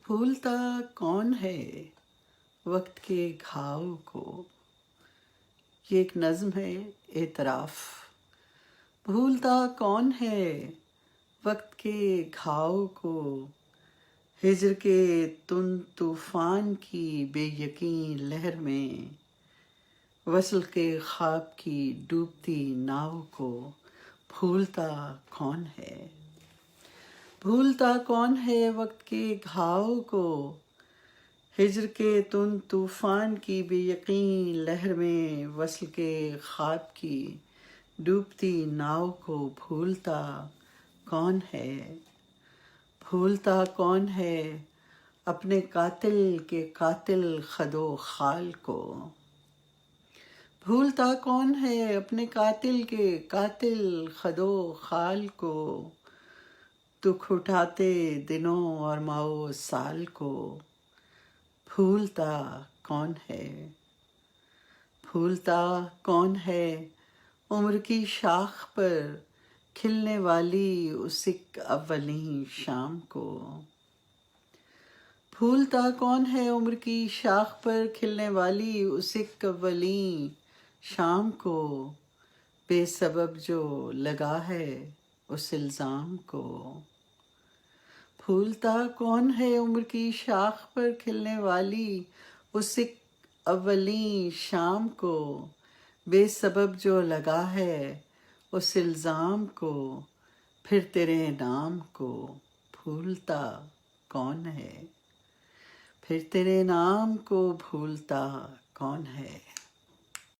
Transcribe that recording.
بھولتا کون ہے وقت کے گھاؤ کو. یہ ایک نظم ہے اعتراف. بھولتا کون ہے وقت کے گھاؤ کو، ہجر کے تند طوفان کی بے یقین لہر میں، وصل کے خواب کی ڈوبتی ناؤ کو. بھولتا کون ہے. بھولتا کون ہے وقت کے گھاؤ کو، ہجر کے تند طوفان کی بے یقین لہر میں، وصل کے خواب کی ڈوبتی ناؤ کو. بھولتا کون ہے. بھولتا کون ہے اپنے قاتل کے قاتل خد و خال کو. بھولتا کون ہے اپنے قاتل کے قاتل خد و خال کو، دکھ اٹھاتے دنوں اور ماؤ سال کو. بھولتا کون ہے. بھولتا کون ہے عمر کی شاخ پر کھلنے والی اس ایک اولیں شام کو. بھولتا کون ہے عمر کی شاخ پر کھلنے والی اس ایک اولیں شام کو، بے سبب جو لگا ہے اس الزام کو. بھولتا کون ہے عمر کی شاخ پر کھلنے والی اس ایک اولیں شام کو، بے سبب جو لگا ہے اس الزام کو. پھر تیرے نام کو بھولتا کون ہے. پھر تیرے نام کو بھولتا کون ہے.